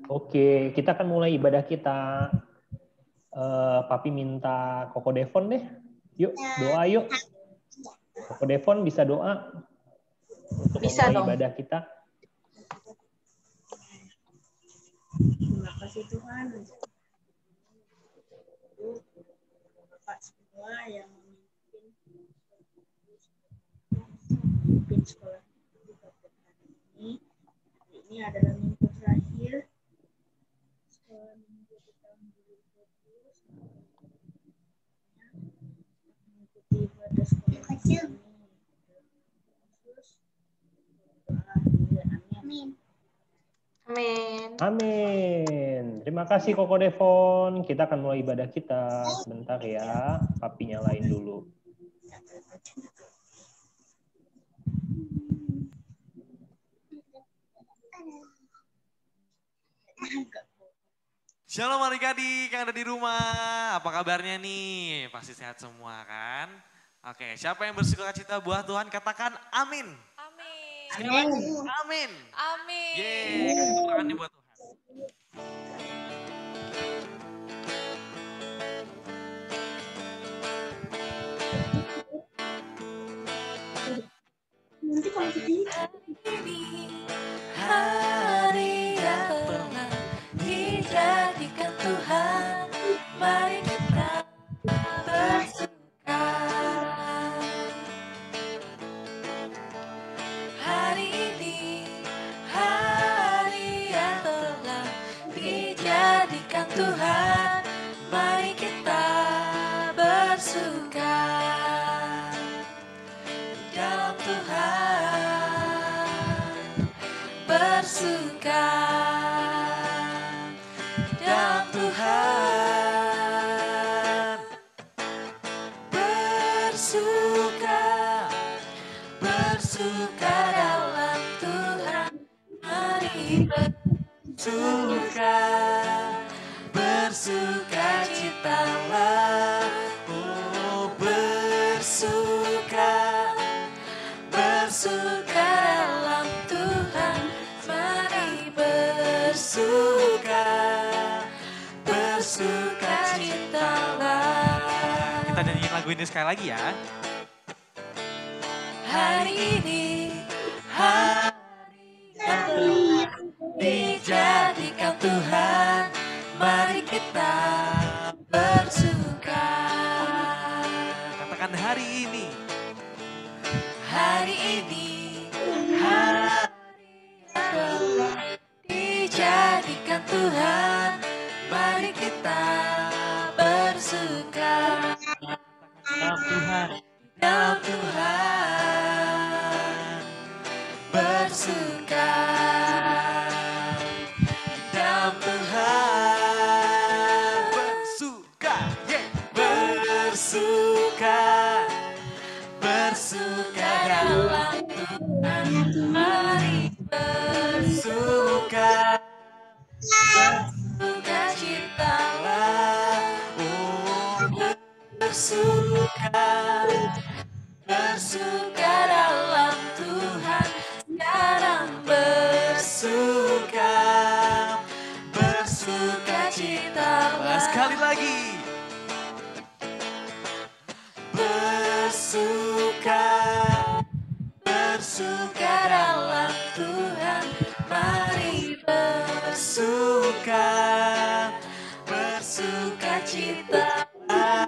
Oke, kita akan mulai ibadah kita. Papi minta Koko Devon deh. Yuk, doa yuk. Koko Devon bisa doa untuk Bisa memulai dong. ibadah kita. Terima kasih Tuhan. Bapak semua yang memimpin sekolah di pada hari ini. Hari ini adalah minggu terakhir sekolah minggu di tahun 2020. Mengikuti ibadah sekolah ini. Khusus doa. Amin. Amin. Amin. Terima kasih Koko Devon. Kita akan mulai ibadah kita. Sebentar ya, papi nyalain dulu. Shalom adik-adik yang ada di rumah. Apa kabarnya nih? Pasti sehat semua kan? Oke, siapa yang bersuka cita buat Tuhan katakan amin. Amin. Sekali lagi, amin. Amin. Yeay, tepuk tangan nih buat Tuhan. Nanti kalau Hari yang telah dijadikan Tuhan, mari kita bersuka. Hari ini, hari yang telah dijadikan Tuhan, mari kita bersuka dalam Tuhan, bersuka dalam Tuhan, bersuka dalam Tuhan, mari bersuka citalah, oh bersuka dalam Tuhan, mari bersuka citalah. Kita nyanyiin lagu ini sekali lagi ya. Hari ini, hari yang telah dijadikan Tuhan, mari kita bersuka. Katakan hari ini. Hari ini, hari yang telah dijadikan Tuhan, mari kita bersuka Dalam Tuhan. dalam Tuhan, bersuka dalam Tuhan, Bersuka, yeah. bersuka dalam Tuhan, mari bersuka citalah, oh bersuka dalam Tuhan, sekarang bersuka citalah. Sekali lagi. Bersuka dalam Tuhan, mari bersuka citalah,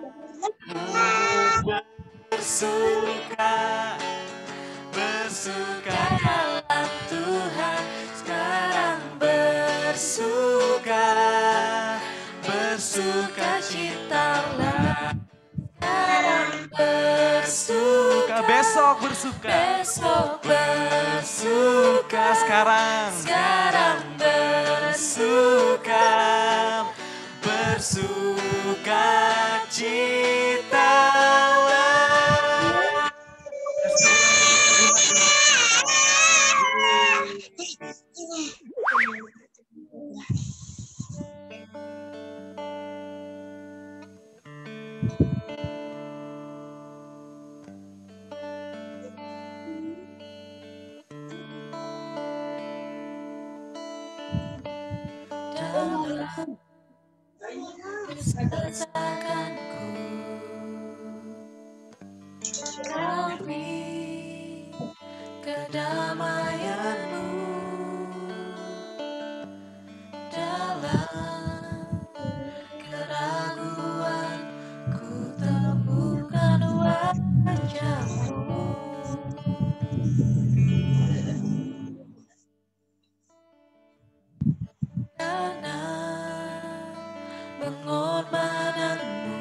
bersuka dalam Tuhan, sekarang bersuka citalah, sekarang bersuka, Besok bersuka. besok bersuka, Sekarang bersuka citalah. kesesakanku, Kau beri kedamaianmu dalam keraguan, ku temukan wajahmu. Karena pengorbananmu,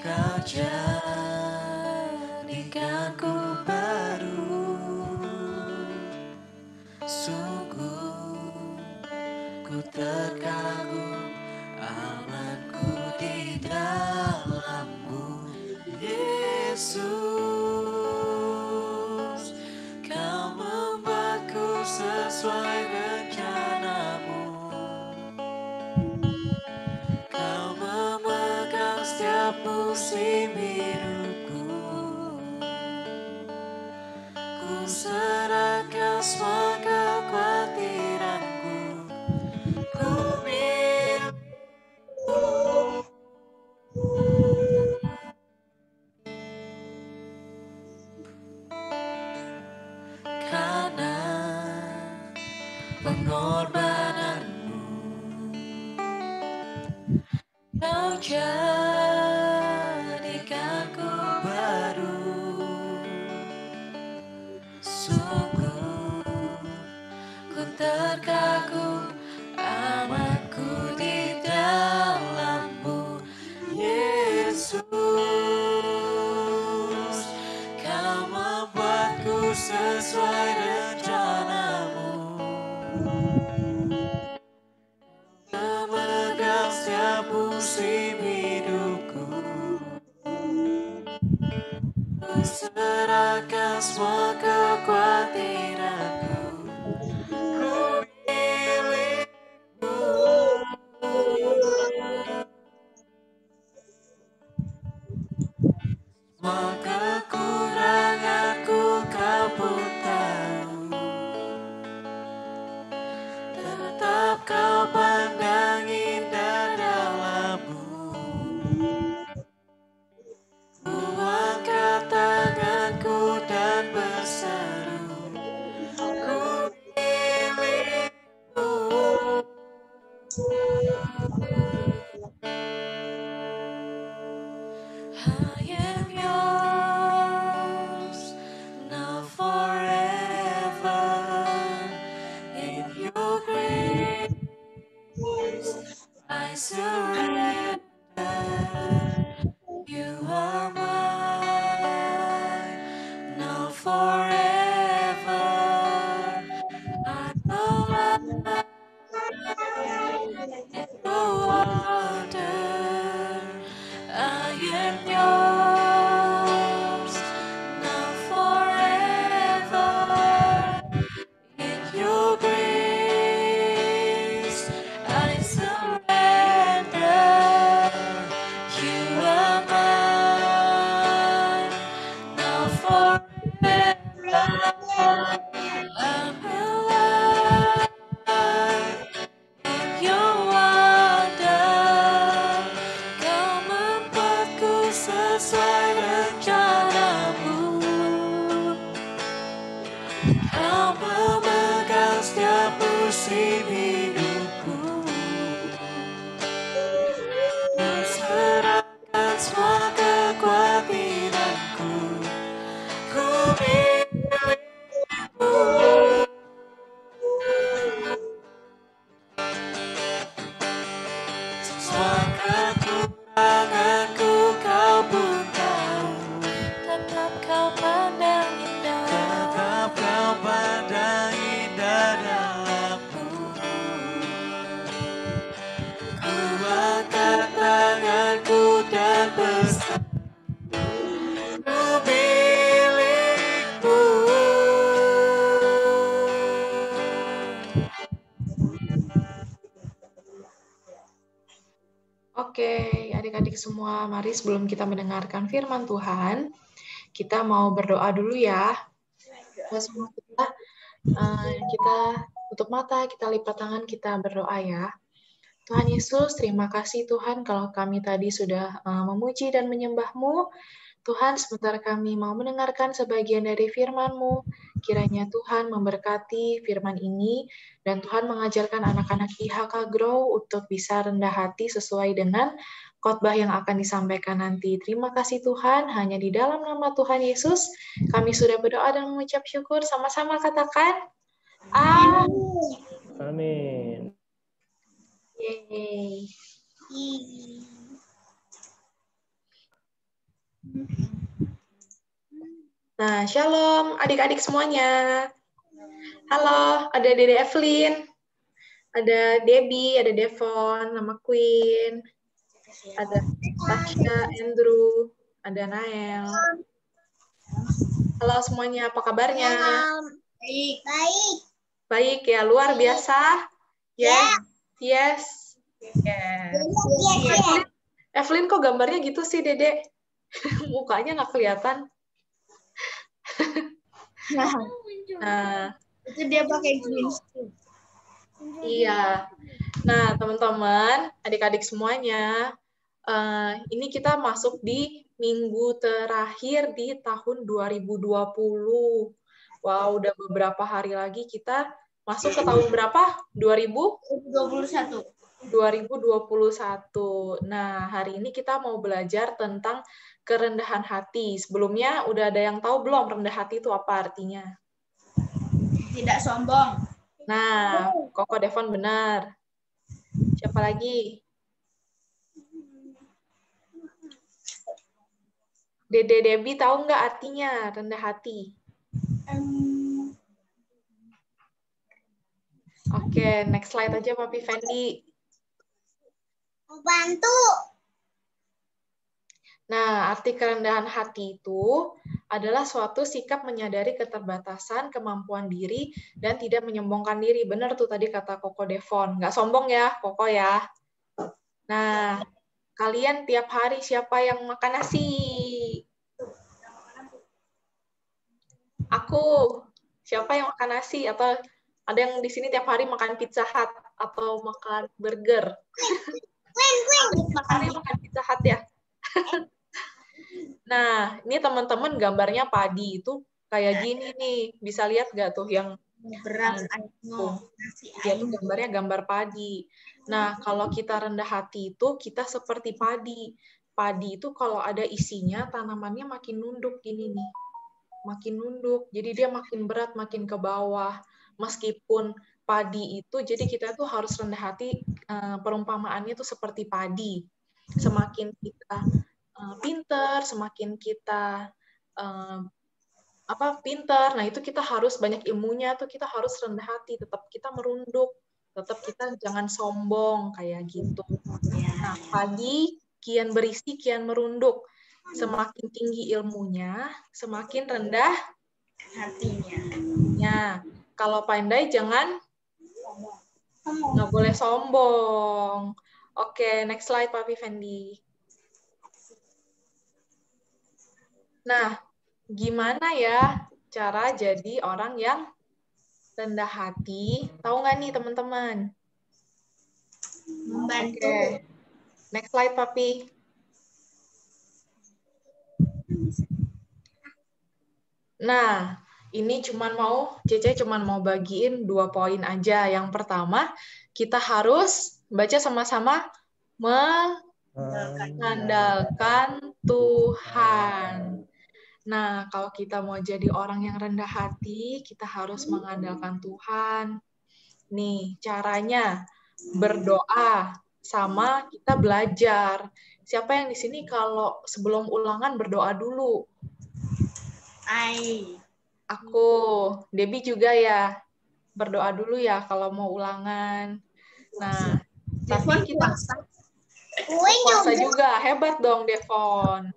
Kau jadikanku baru. Sungguh ku terkagum, amanku di dalam-Mu, Yesus. Kau membuatku sesuai rencana-Mu. Kau memegang setiap musim hidupku. Ku serahkan semua kekhawatiranku. Ku milikmu. Karena pengorbananmu, Kau jadikanku baru. Sungguh ku terkagum, amanku di dalam-Mu, Yesus. Kau membuatku sesuai rencana-Mu. Memegang setiap musim hidupku. Ku serahkan semua kekhawatiranku. Ku milikmu. Semua kekuranganku Kau pun tahu. Tetap Kau pandang indah dalam-Mu. Ku angkat tanganku dan berseru, ku milikmu. I am yours, now forever. In your grace, I surrender. You are mine, now forever. I know no wonder. I am yours, now forever. In your grace, I surrender. You are mine, now forever. I'm alive in your wonder. Kau membuatku sesuai rencana-Mu. Kau memegang setiap musim hidupku. Ku serahkan semua kekhawatiranku. Ku milikmu. Semua kekuranganku Kau pun tahu. Tetap Kau pandang indah. Tetap Kau pandang indah dalam-Mu. Ku angkat tanganku dan berseru, ku milikmu. Oke, adik-adik semua, mari sebelum kita mendengarkan firman Tuhan, kita mau berdoa dulu ya. Semua kita tutup mata, kita lipat tangan, kita berdoa ya. Tuhan Yesus, terima kasih Tuhan kalau kami tadi sudah memuji dan menyembah-Mu. Tuhan, sebentar kami mau mendengarkan sebagian dari firman-Mu. Kiranya Tuhan memberkati firman ini, dan Tuhan mengajarkan anak-anak IHK Grow untuk bisa rendah hati sesuai dengan khotbah yang akan disampaikan nanti. Terima kasih Tuhan, hanya di dalam nama Tuhan Yesus, kami sudah berdoa dan mengucap syukur. Sama-sama katakan, amin. Amin. Yeay. Nah, shalom adik-adik semuanya. Halo, ada Dede Evelyn, ada Debbie, ada Devon, nama Queen, ada Tasha, Andrew, ada Nael. Halo semuanya, apa kabarnya? Baik. Baik. Baik ya, luar biasa. Yes. Yes. Yes. Evelyn kok gambarnya gitu sih, Dede? Mukanya nggak kelihatan. Nah, Itu dia pakai green screen. iya. Nah, teman-teman, adik-adik semuanya, ini kita masuk di minggu terakhir di tahun 2020. Wow, udah beberapa hari lagi kita masuk ke tahun berapa? 2021. 2021. Nah, hari ini kita mau belajar tentang kerendahan hati. Sebelumnya, udah ada yang tahu belum rendah hati itu apa artinya? Tidak sombong. Nah, Koko Devon benar. Siapa lagi? Dede Debbie tahu nggak artinya rendah hati? Oke, next slide aja Papi Fendi. Bantu. Nah, arti kerendahan hati itu adalah suatu sikap menyadari keterbatasan, kemampuan diri, dan tidak menyombongkan diri. Benar tuh tadi kata Koko Devon. Nggak sombong ya, Koko ya. Nah, kalian tiap hari siapa yang makan nasi? Aku. Siapa yang makan nasi? Atau ada yang di sini tiap hari makan Pizza Hut atau makan burger? Tiap hari makan Pizza Hut ya? Nah, ini teman-teman gambarnya padi itu kayak gini nih. Bisa lihat nggak tuh yang Beras dia tuh gambarnya gambar padi. Nah, kalau kita rendah hati itu kita seperti padi. Padi itu kalau ada isinya tanamannya makin nunduk gini nih. Makin nunduk. Jadi dia makin berat, makin ke bawah. Meskipun padi itu, jadi kita tuh harus rendah hati, perumpamaannya tuh seperti padi. Semakin kita pinter, semakin kita pinter, nah itu kita harus banyak ilmunya, tuh kita harus rendah hati, tetap kita merunduk, tetap kita jangan sombong, kayak gitu. Nah, padi kian berisi, kian merunduk. Semakin tinggi ilmunya, semakin rendah hatinya. Ya, kalau pandai jangan, nggak boleh sombong. Oke, next slide, Papi Fendi. Nah, gimana ya cara jadi orang yang rendah hati? Tahu nggak nih, teman-teman? Membantu. Oke. Next slide, Papi. Nah, ini Cece cuman mau bagiin 2 poin aja. Yang pertama, kita harus baca sama-sama mengandalkan Tuhan. Nah, kalau kita mau jadi orang yang rendah hati, kita harus mengandalkan Tuhan. Nih, caranya berdoa sama kita belajar. Siapa yang di sini kalau sebelum ulangan berdoa dulu? Aku. Debbie juga ya. Berdoa dulu ya kalau mau ulangan. Nah, tapi kita puasa juga. Hebat dong, Devon.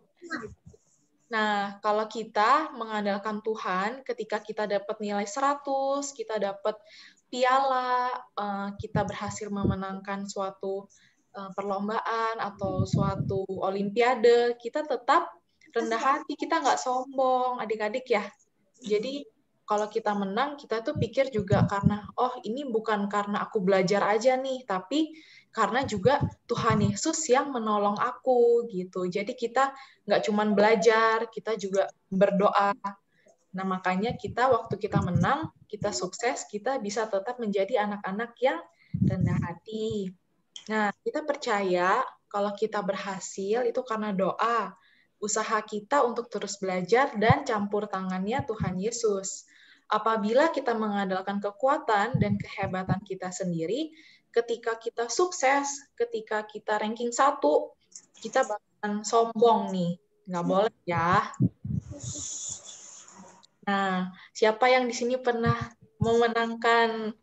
Nah, kalau kita mengandalkan Tuhan, ketika kita dapat nilai 100, kita dapat piala, kita berhasil memenangkan suatu perlombaan atau suatu olimpiade, kita tetap rendah hati, kita nggak sombong, adik-adik ya. Jadi, kalau kita menang, kita tuh pikir juga karena, oh ini bukan karena aku belajar aja nih, tapi karena juga Tuhan Yesus yang menolong aku gitu. Jadi kita nggak cuman belajar, kita juga berdoa. Nah, makanya kita waktu kita menang, kita sukses, kita bisa tetap menjadi anak-anak yang rendah hati. Nah, kita percaya kalau kita berhasil itu karena doa, usaha kita untuk terus belajar dan campur tangannya Tuhan Yesus. Apabila kita mengandalkan kekuatan dan kehebatan kita sendiri, ketika kita sukses, ketika kita ranking 1, kita bakalan sombong nih. Nggak boleh ya. Nah, siapa yang di sini pernah memenangkan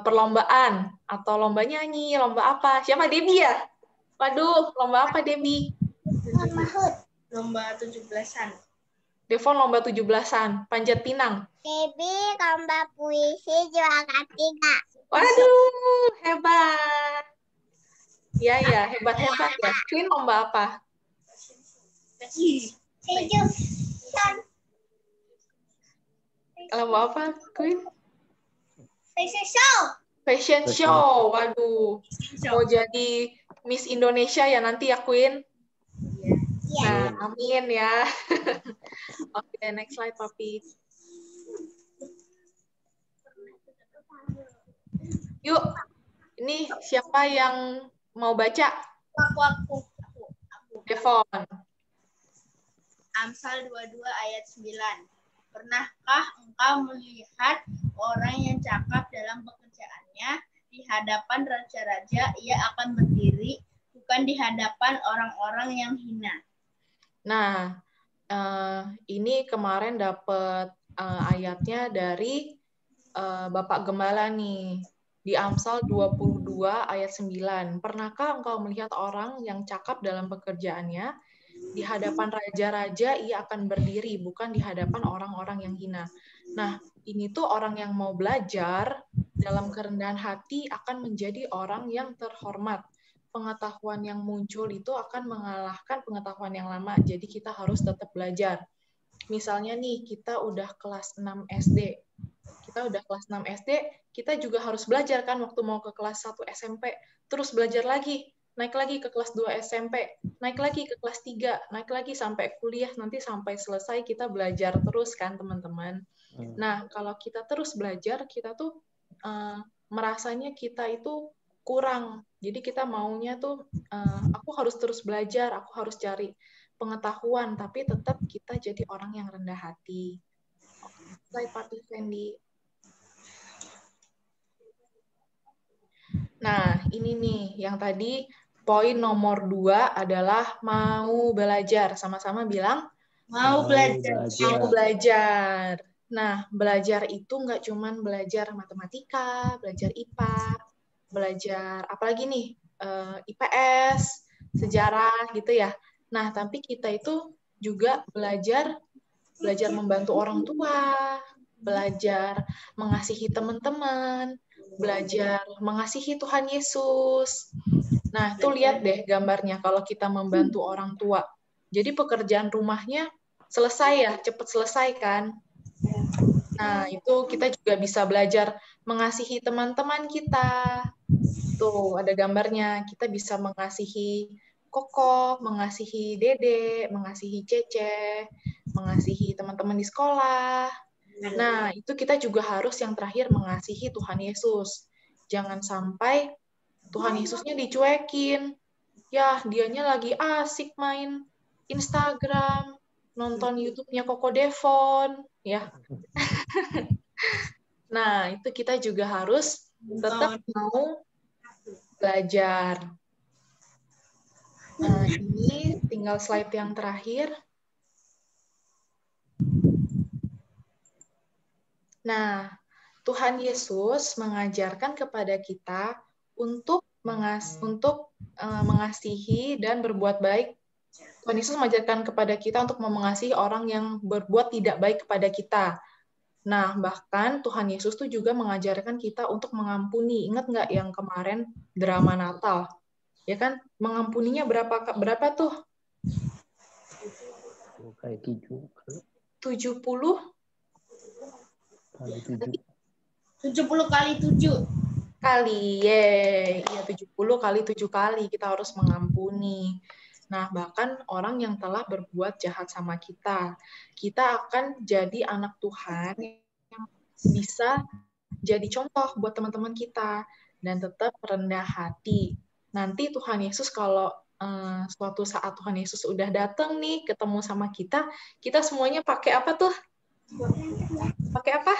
perlombaan atau lomba nyanyi, lomba apa? Siapa? Debbie ya? Waduh, lomba apa Debbie? Lomba 17-an. Devon lomba 17-an, panjat pinang. Debbie lomba puisi juara 3. Waduh, hebat. Ya, hebat-hebat ya. Queen lomba apa? Lomba apa, Queen? Fashion show. Waduh. Mau jadi Miss Indonesia ya nanti ya, Queen? Nah, amin ya. Oke, next slide, Papi. Yuk, ini siapa yang mau baca? Aku. Devon. Amsal 22 ayat 9. Pernahkah engkau melihat orang yang cakap dalam pekerjaannya? Di hadapan raja-raja ia akan berdiri, bukan di hadapan orang-orang yang hina. Nah, ini kemarin dapat ayatnya dari Bapak Gembala nih. Di Amsal 22 ayat 9. Pernahkah engkau melihat orang yang cakap dalam pekerjaannya? Di hadapan raja-raja ia akan berdiri, bukan di hadapan orang-orang yang hina. Nah, ini tuh orang yang mau belajar dalam kerendahan hati akan menjadi orang yang terhormat. Pengetahuan yang muncul itu akan mengalahkan pengetahuan yang lama. Jadi kita harus tetap belajar. Misalnya nih, kita udah kelas 6 SD. Kita juga harus belajar kan waktu mau ke kelas 1 SMP. Terus belajar lagi, naik lagi ke kelas 2 SMP, naik lagi ke kelas 3, naik lagi sampai kuliah, nanti sampai selesai kita belajar terus kan teman-teman. Nah, kalau kita terus belajar, kita tuh merasanya kita itu kurang. Jadi kita maunya tuh, aku harus terus belajar, aku harus cari pengetahuan, tapi tetap kita jadi orang yang rendah hati. Slide Papi Fendi. Nah, ini nih, yang tadi poin nomor 2 adalah mau belajar. Sama-sama bilang? Mau belajar. Mau belajar. Nah, belajar itu nggak cuman belajar matematika, belajar IPA, belajar apalagi nih, IPS, sejarah gitu ya. Nah, tapi kita itu juga belajar membantu orang tua, belajar mengasihi teman-teman, belajar mengasihi Tuhan Yesus. Nah, tuh lihat deh gambarnya kalau kita membantu orang tua. Jadi pekerjaan rumahnya selesai ya, cepat selesai kan? Nah, itu kita juga bisa belajar mengasihi teman-teman kita. Tuh, ada gambarnya. Kita bisa mengasihi Koko, mengasihi Dede, mengasihi Cece, mengasihi teman-teman di sekolah. Nah, itu kita juga harus yang terakhir mengasihi Tuhan Yesus. Jangan sampai Tuhan Yesusnya dicuekin. Ya, dianya lagi asik main Instagram, nonton YouTube-nya Koko Devon, ya. Nah, itu kita juga harus tetap mau belajar. Nah, ini tinggal slide yang terakhir. Nah, Tuhan Yesus mengajarkan kepada kita untuk mengasihi dan berbuat baik. Tuhan Yesus mengajarkan kepada kita untuk mengasihi orang yang berbuat tidak baik kepada kita. Nah, bahkan Tuhan Yesus tuh juga mengajarkan kita untuk mengampuni. Ingat nggak yang kemarin drama Natal? Ya kan? Mengampuninya berapa tuh? 70. 70? Kali 7. 70 kali 7. Kali, iya 70 kali 7 kali kita harus mengampuni. Nah, bahkan orang yang telah berbuat jahat sama kita akan jadi anak Tuhan yang bisa jadi contoh buat teman-teman kita dan tetap rendah hati. Nanti Tuhan Yesus kalau suatu saat Tuhan Yesus udah datang nih ketemu sama kita semuanya pakai apa tuh? Pakai apa?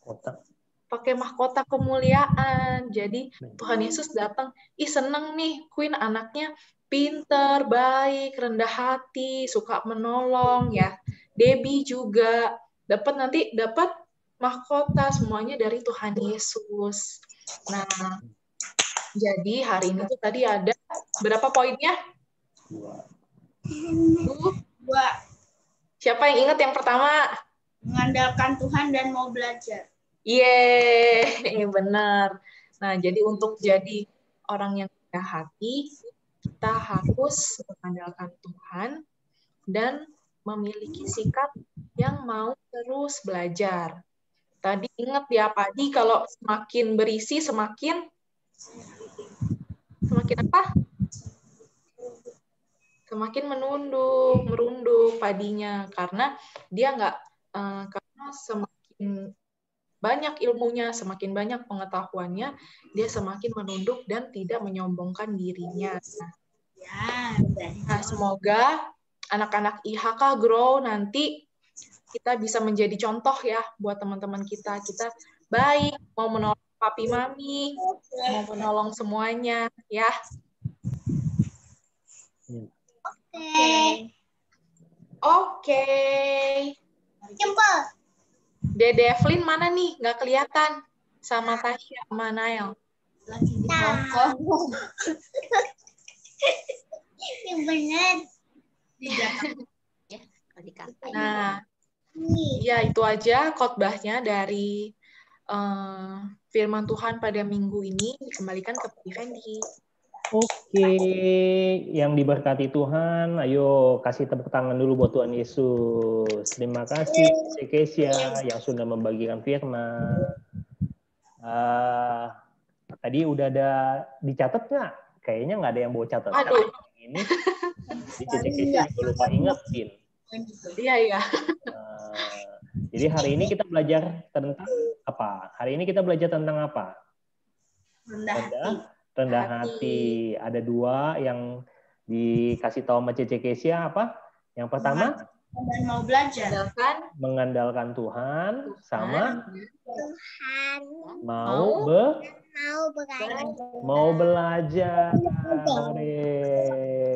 Kotak. Pakai mahkota kemuliaan. Jadi Tuhan Yesus datang, seneng nih, Queen anaknya pinter, baik, rendah hati, suka menolong ya. Debbie juga dapat mahkota semuanya dari Tuhan Yesus. Nah, jadi hari ini tuh tadi ada berapa poinnya? 2. Siapa yang ingat yang pertama? Mengandalkan Tuhan dan mau belajar. Yeay, benar. Nah, jadi untuk jadi orang yang rendah hati, kita harus mengandalkan Tuhan dan memiliki sikap yang mau terus belajar. Tadi ingat ya, padi kalau semakin berisi, semakin apa? Semakin merunduk padinya, karena dia karena semakin banyak ilmunya, semakin banyak pengetahuannya, dia semakin menunduk dan tidak menyombongkan dirinya. Nah, semoga anak-anak IHK grow nanti kita bisa menjadi contoh ya buat teman-teman kita. Kita baik, mau menolong papi mami, mau menolong semuanya ya. Oke. Jempol. Dede Evelyn mana nih? Nggak kelihatan. Sama Tasya, sama Nael. Lagi di Hongkong. Yang benar. Di Jakarta. Nah, ya itu aja khotbahnya dari firman Tuhan pada minggu ini. Dikembalikan ke Pak Fendi. Oke, yang diberkati Tuhan, ayo kasih tepuk tangan dulu buat Tuhan Yesus. Terima kasih Kesia yang sudah membagikan firman. Tadi udah ada dicatat nggak? Kayaknya nggak ada yang bawa catat. Aduh. Ini Kesia juga lupa ingetin. Iya. Jadi hari ini kita belajar tentang apa? Hari ini kita belajar tentang apa? Rendah hati. Ada 2 yang dikasih tahu sama Cece Kesia apa? Yang pertama, dan mau belajar. Mengandalkan Tuhan, sama Tuhan mau belajar.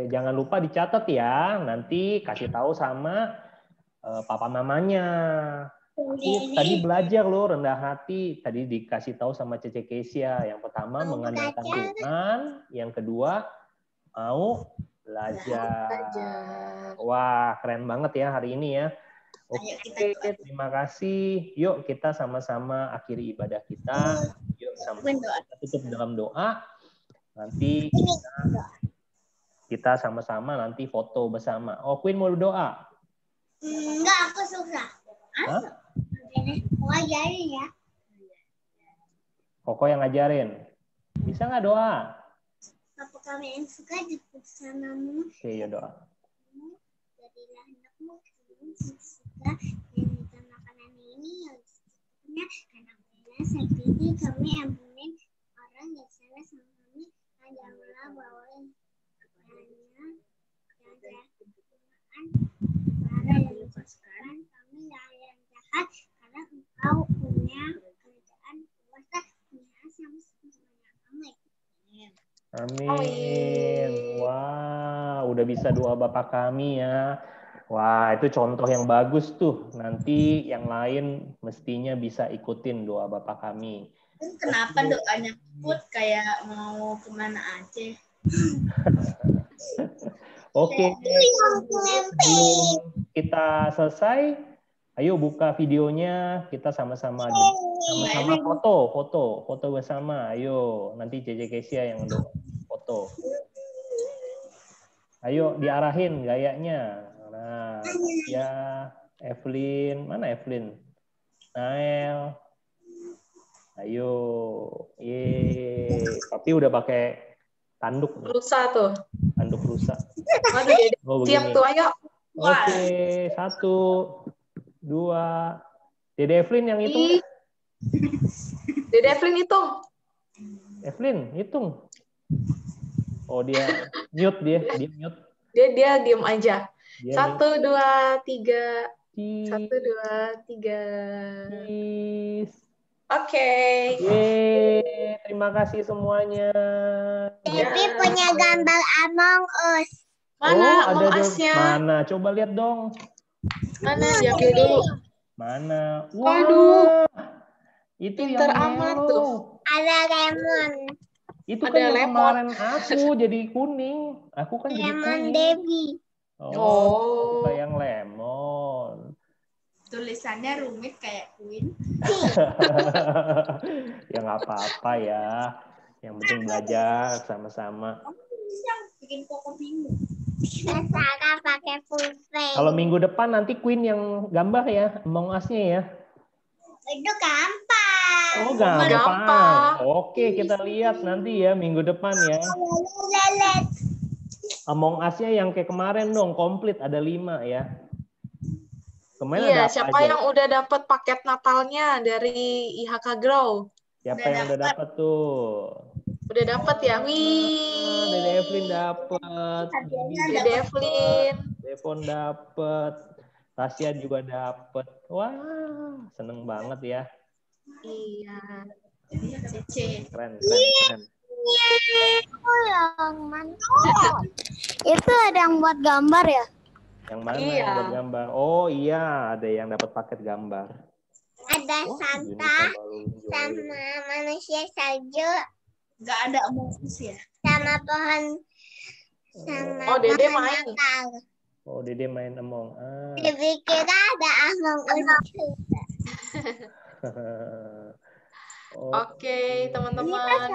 Jangan lupa dicatat ya. Nanti kasih tahu sama papa mamanya. Aku tadi belajar loh rendah hati. Tadi dikasih tahu sama Cece Kesia. Yang pertama mengandalkan Tuhan. Yang kedua mau belajar. Wah, keren banget ya hari ini ya. Oke, terima kasih. Yuk kita sama-sama akhiri ibadah kita. Yuk sama-sama kita tutup dalam doa. Nanti kita sama-sama nanti foto bersama. Oh, Queen mau doa? Enggak, aku suka. Hah? Mau ajarin ya. Koko yang ngajarin. Bisa nggak doa? Apa kami yang suka bersamamu? Oke, ya doa. Jadilah hendakmu kami suka dan minta makanan ini yang secukupnya karena bila sakiti kami ampunin orang yang salah sama kami dan janganlah bawa hanya para yang lepaskan kami dari yang jahat karena engkau punya kerajaan kuasa punya sama semuanya kami. Amin. Wah, udah bisa doa Bapa kami ya. Wah, itu contoh yang bagus tuh. Nanti yang lain mestinya bisa ikutin doa Bapa kami. Kenapa doanya put kayak mau kemana aja? Oke, sebelum kita selesai, ayo buka videonya. Kita sama-sama foto bersama. Ayo, nanti JJ Kesia yang foto. Ayo diarahin gayanya. Nah, ya Evelyn, mana Evelyn? Nael. Ayo. Papi udah pakai tanduk. Rusa tuh. Tanduk rusa. Waduh, Dede. Oh, Siap begini. tuh, ayo. Oke, 1, 2. Dede Evelyn yang hitung. Ih. Dede Evelyn hitung. Evelyn, hitung. Oh, dia mute dia mute. Dia diem aja. Dia 1, 2, 3. mute. 1, 2, 3. Cheese. Oke. Yeay, terima kasih semuanya. Devi punya gambar Among Us. Mana ada Among Us-nya? Mana? Coba lihat dong. Mana? Diambil dulu. Mana? Waduh. Itu Pinter yang amat yellow. tuh. Ada lemon. Itu Ada kan yang lemon. kemarin aku jadi kuning. Aku kan jadi Lemon kuning. Devi. Oh, suka yang lemon. Tulisannya rumit kayak Queen. Ya nggak apa-apa ya. Yang penting belajar sama-sama. Bikin Koko bingung. Sarah pakai pulpen. Kalau minggu depan nanti Queen yang gambar ya, Among Us-nya ya. Itu gampang. Oh, gampang. Gampang. Oke, kita lihat nanti ya minggu depan ya. Lelet. Among Us-nya yang kayak kemarin dong, komplit ada 5 ya. Kemarin Iya, ada apa siapa aja? yang udah dapat paket Natalnya dari IHK Grow? Siapa yang udah dapat tuh? Udah dapat ya? Wih. Dede Evelyn dapat. Dede Evelyn. Devon dapat. Tasya juga dapat. Wah, seneng banget ya. Iya. Keren. Itu ada yang buat gambar ya? Yang mana Iya. yang buat gambar? Oh iya, ada yang dapat paket gambar. Ada Santa sama manusia salju Nggak ada Among Us ya? sama pohon sama Oh, Dede pohon main. Natal. Oh, Dede main Among Us. Devi kira ada Among Us. Oke, teman-teman.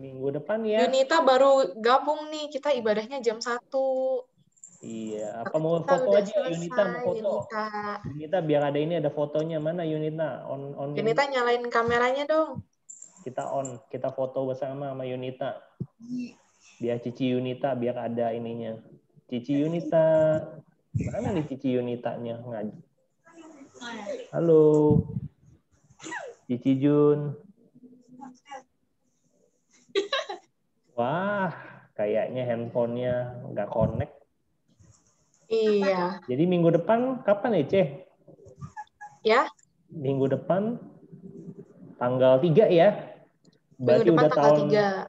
Minggu depan ya. Yunita baru gabung nih. Kita ibadahnya jam 1. Iya, apa mau Kita foto udah aja Yunita mau selesai, foto. Yunita. Yunita biar ada ini ada fotonya. Mana Yunita? On Yunita nyalain kameranya dong. kita foto bersama sama Yunita. Biar Cici Yunita biar ada ininya. Cici Yunita. Mana nih Cici Yunitanya ngaji? Halo. Cici Jun. Wah, kayaknya handphonenya nggak connect. Iya. Jadi minggu depan kapan ya, Ceh? Ya, Minggu depan tanggal 3 ya. Berarti minggu depan udah tanggal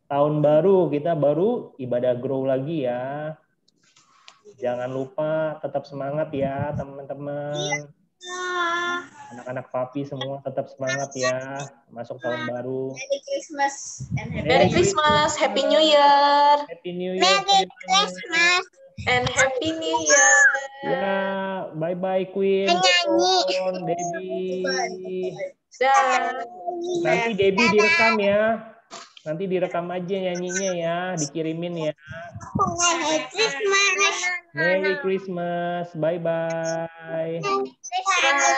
3. tahun baru, kita baru ibadah grow lagi ya. Jangan lupa tetap semangat ya, teman-teman. Anak-anak papi semua tetap semangat ya. Masuk tahun baru. Merry Christmas and Merry Christmas, Happy New Year, Happy New Year. Merry Christmas. and Happy New Year. Ya, bye-bye Queen. Menyanyi. Debbie. Dah. Nanti Debbie direkam ya. Nanti direkam aja nyanyinya ya, dikirimin ya. Merry Christmas. Merry Christmas. Bye-bye. Merry Christmas.